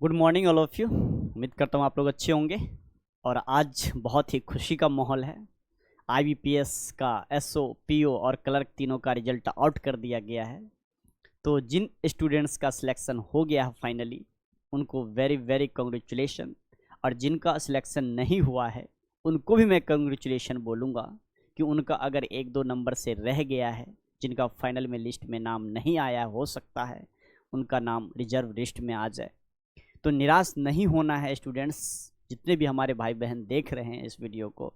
Good morning all of you. उम्मीद करता हूँ आप लोग अच्छे होंगे। और आज बहुत ही खुशी का माहौल है। आईबीपीएस का एसओ, पीओ और क्लर्क तीनों का रिजल्ट आउट कर दिया गया है। तो जिन स्टूडेंट्स का सिलेक्शन हो गया है फाइनली, उनको वेरी वेरी कंग्रेचुलेशन। और जिनका सिलेक्शन नहीं हुआ है उनको भी मैं कंग्रेचुलेशन बोलूँगा कि उनका अगर एक दो नंबर से रह गया है, जिनका फाइनल में लिस्ट में नाम नहीं आया, हो सकता है उनका नाम रिजर्व लिस्ट में आ जाए। तो निराश नहीं होना है स्टूडेंट्स। जितने भी हमारे भाई बहन देख रहे हैं इस वीडियो को,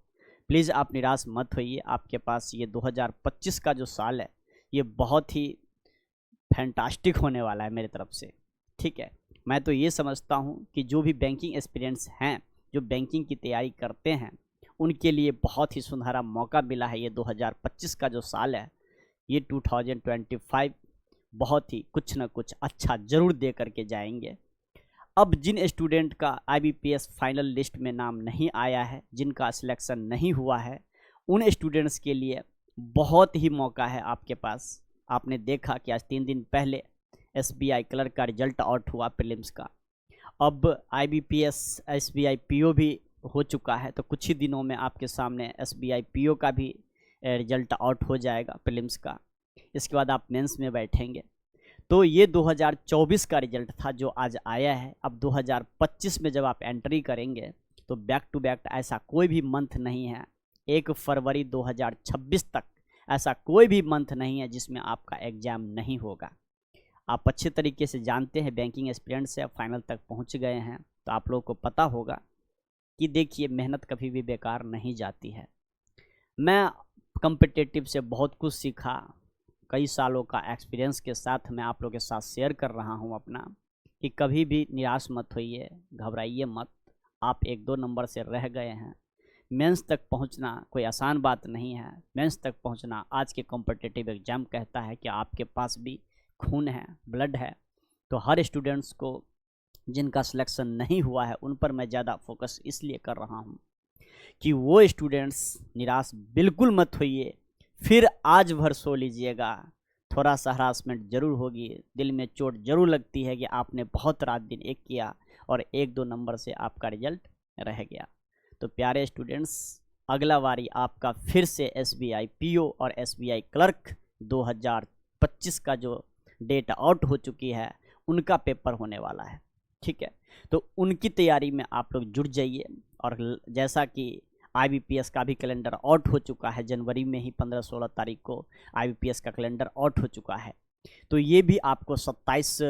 प्लीज़ आप निराश मत होइए। आपके पास ये 2025 का जो साल है ये बहुत ही फैंटास्टिक होने वाला है मेरी तरफ से। ठीक है, मैं तो ये समझता हूँ कि जो भी बैंकिंग एक्सपीरियंस हैं, जो बैंकिंग की तैयारी करते हैं, उनके लिए बहुत ही सुनहरा मौका मिला है। ये 2025 का जो साल है, ये 2025 बहुत ही कुछ ना कुछ अच्छा ज़रूर दे करके जाएंगे। अब जिन स्टूडेंट का आईबीपीएस फाइनल लिस्ट में नाम नहीं आया है, जिनका सिलेक्शन नहीं हुआ है, उन स्टूडेंट्स के लिए बहुत ही मौका है आपके पास। आपने देखा कि आज 3 दिन पहले एसबीआई क्लर्क का रिजल्ट आउट हुआ प्रीलिम्स का। अब आईबीपीएस एसबीआई पीओ भी हो चुका है, तो कुछ ही दिनों में आपके सामने एसबीआई पीओ का भी रिजल्ट आउट हो जाएगा प्रीलिम्स का। इसके बाद आप मेंस में बैठेंगे। तो ये 2024 का रिजल्ट था जो आज आया है। अब 2025 में जब आप एंट्री करेंगे तो बैक टू बैक ऐसा कोई भी मंथ नहीं है, 1 फरवरी 2026 तक ऐसा कोई भी मंथ नहीं है जिसमें आपका एग्ज़ाम नहीं होगा। आप अच्छे तरीके से जानते हैं, बैंकिंग एक्सपीरियंस से फाइनल तक पहुंच गए हैं, तो आप लोगों को पता होगा कि देखिए मेहनत कभी भी बेकार नहीं जाती है। मैं कॉम्पिटिटिव से बहुत कुछ सीखा, कई सालों का एक्सपीरियंस के साथ मैं आप लोगों के साथ शेयर कर रहा हूं अपना, कि कभी भी निराश मत होइए, घबराइए मत। आप 1-2 नंबर से रह गए हैं। मेंस तक पहुंचना कोई आसान बात नहीं है। मेंस तक पहुंचना आज के कॉम्पिटिटिव एग्ज़ाम कहता है कि आपके पास भी खून है, ब्लड है। तो हर स्टूडेंट्स को जिनका सिलेक्शन नहीं हुआ है उन पर मैं ज़्यादा फोकस इसलिए कर रहा हूँ कि वो स्टूडेंट्स निराश बिल्कुल मत होइए। फिर आज भर सो लीजिएगा, थोड़ा सा हरासमेंट ज़रूर होगी, दिल में चोट ज़रूर लगती है कि आपने बहुत रात दिन एक किया और 1-2 नंबर से आपका रिजल्ट रह गया। तो प्यारे स्टूडेंट्स, अगला बारी आपका फिर से एसबीआई पीओ और एसबीआई क्लर्क 2025 का जो डेट आउट हो चुकी है उनका पेपर होने वाला है। ठीक है, तो उनकी तैयारी में आप लोग जुट जाइए। और जैसा कि आईबीपीएस का भी कैलेंडर आउट हो चुका है, जनवरी में ही 15-16 तारीख को आईबीपीएस का कैलेंडर आउट हो चुका है। तो ये भी आपको 27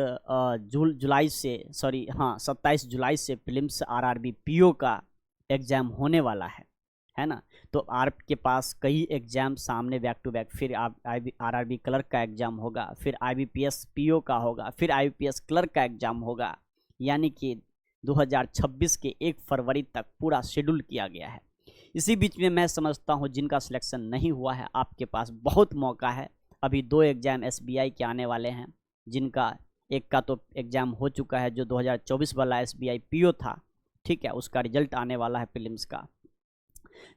जुलाई से प्रीलिम्स आरआरबी पीओ का एग्ज़ाम होने वाला है ना। तो आपके पास कई एग्ज़ाम सामने बैक टू बैक, फिर आप आरआरबी क्लर्क का एग्ज़ाम होगा, फिर आईबीपीएस पीओ का होगा, फिर आईबीपीएस क्लर्क का एग्ज़ाम होगा। यानी कि 2026 के 1 फरवरी तक पूरा शेड्यूल किया गया है। इसी बीच में मैं समझता हूं जिनका सिलेक्शन नहीं हुआ है, आपके पास बहुत मौका है। अभी 2 एग्ज़ाम एसबीआई के आने वाले हैं, जिनका एक का तो एग्ज़ाम हो चुका है जो 2024 वाला एसबीआई पीओ था। ठीक है, उसका रिजल्ट आने वाला है प्रीलिम्स का।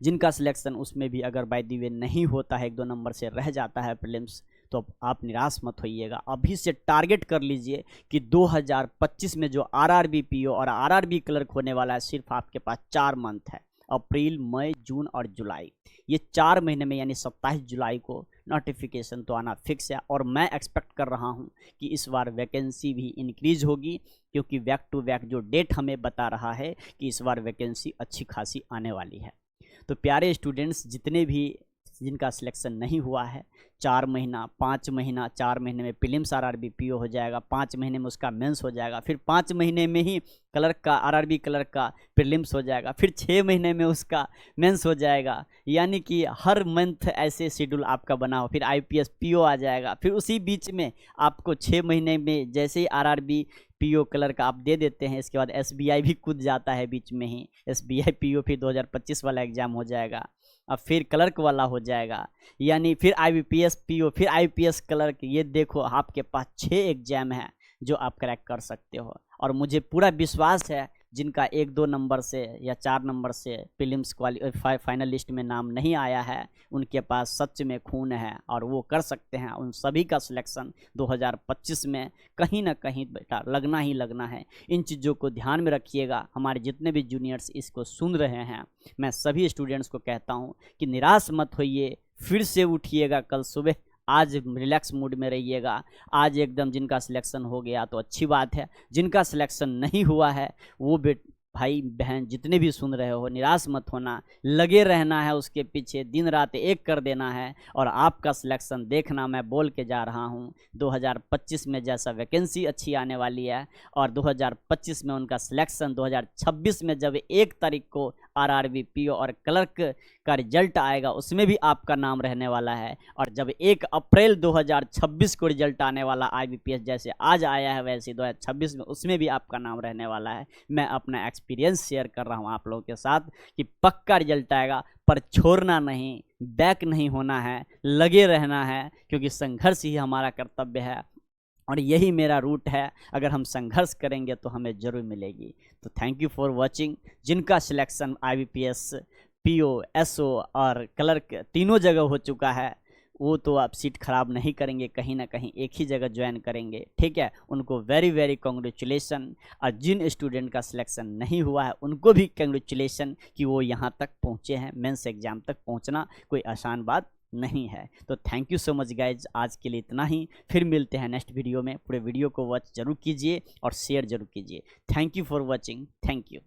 जिनका सिलेक्शन उसमें भी अगर बाय द वे नहीं होता है, 1-2 नंबर से रह जाता है प्रीलिम्स, तो आप निराश मत होइएगा। अभी से टारगेट कर लीजिए कि 2025 में जो आरआरबी पीओ और आरआरबी क्लर्क होने वाला है, सिर्फ आपके पास 4 मंथ है, अप्रैल, मई, जून और जुलाई। ये 4 महीने में यानी 27 जुलाई को नोटिफिकेशन तो आना फिक्स है। और मैं एक्सपेक्ट कर रहा हूँ कि इस बार वैकेंसी भी इंक्रीज होगी, क्योंकि बैक टू बैक जो डेट हमें बता रहा है कि इस बार वैकेंसी अच्छी खासी आने वाली है। तो प्यारे स्टूडेंट्स, जितने भी जिनका सिलेक्शन नहीं हुआ है, 4 महीना 5 महीना, 4 महीने में प्रीलिम्स आरआरबी पीओ हो जाएगा, 5 महीने में उसका मेंस हो जाएगा, फिर 5 महीने में ही क्लर्क का आरआरबी क्लर्क का प्रीलिम्स हो जाएगा, फिर 6 महीने में उसका मेंस हो जाएगा। यानी कि हर मंथ ऐसे शेड्यूल आपका बना हो। फिर आईपीएस पीओ आ जाएगा, फिर उसी बीच में आपको 6 महीने में जैसे ही आरआरबी पीओ क्लर्क आप दे देते हैं, इसके बाद एसबीआई भी कूद जाता है बीच में ही। एसबीआई पीओ फिर 2025 वाला एग्ज़ाम हो जाएगा, अब फिर क्लर्क वाला हो जाएगा, यानी फिर आईबीपीएस पीओ, फिर आईपीएस क्लर्क। ये देखो, आपके पास 6 एग्ज़ाम हैं जो आप क्रैक कर सकते हो। और मुझे पूरा विश्वास है जिनका 1-2 नंबर से या 4 नंबर से प्रीलिम्स फाइनल लिस्ट में नाम नहीं आया है, उनके पास सच में खून है और वो कर सकते हैं। उन सभी का सिलेक्शन 2025 में कहीं ना कहीं बेटा लगना ही लगना है। इन चीज़ों को ध्यान में रखिएगा। हमारे जितने भी जूनियर्स इसको सुन रहे हैं, मैं सभी स्टूडेंट्स को कहता हूँ कि निराश मत होइए, फिर से उठिएगा कल सुबह। आज रिलैक्स मूड में रहिएगा। आज एकदम जिनका सिलेक्शन हो गया तो अच्छी बात है, जिनका सिलेक्शन नहीं हुआ है वो भाई बहन जितने भी सुन रहे हो, निराश मत होना, लगे रहना है उसके पीछे, दिन रात एक कर देना है और आपका सिलेक्शन देखना। मैं बोल के जा रहा हूँ 2025 में जैसा वैकेंसी अच्छी आने वाली है और 2025 में उनका सिलेक्शन 2026 में जब 1 तारीख को आरआरबी पीओ और क्लर्क का रिजल्ट आएगा उसमें भी आपका नाम रहने वाला है। और जब 1 अप्रैल 2026 को रिजल्ट आने वाला आईबीपीएस जैसे आज आया है वैसे 2026 में उसमें भी आपका नाम रहने वाला है। मैं अपना एक्सपीरियंस शेयर कर रहा हूं आप लोगों के साथ कि पक्का रिजल्ट आएगा, पर छोड़ना नहीं, बैक नहीं होना है, लगे रहना है, क्योंकि संघर्ष ही हमारा कर्तव्य है और यही मेरा रूट है। अगर हम संघर्ष करेंगे तो हमें जरूर मिलेगी। तो थैंक यू फॉर वॉचिंग। जिनका सिलेक्शन आईबीपीएस, पीओ, एसओ और क्लर्क तीनों जगह हो चुका है, वो तो आप सीट ख़राब नहीं करेंगे, कहीं ना कहीं एक ही जगह ज्वाइन करेंगे, ठीक है। उनको वेरी वेरी कॉन्ग्रेचुलेसन। और जिन स्टूडेंट का सिलेक्शन नहीं हुआ है उनको भी कॉन्ग्रेचुलेसन कि वो यहाँ तक पहुँचे हैं। मेंस एग्ज़ाम तक पहुँचना कोई आसान बात नहीं है। तो thank you so much guys, आज के लिए इतना ही। फिर मिलते हैं नेक्स्ट वीडियो में। पूरे वीडियो को वॉच जरूर कीजिए और शेयर जरूर कीजिए। Thank you for watching. Thank you.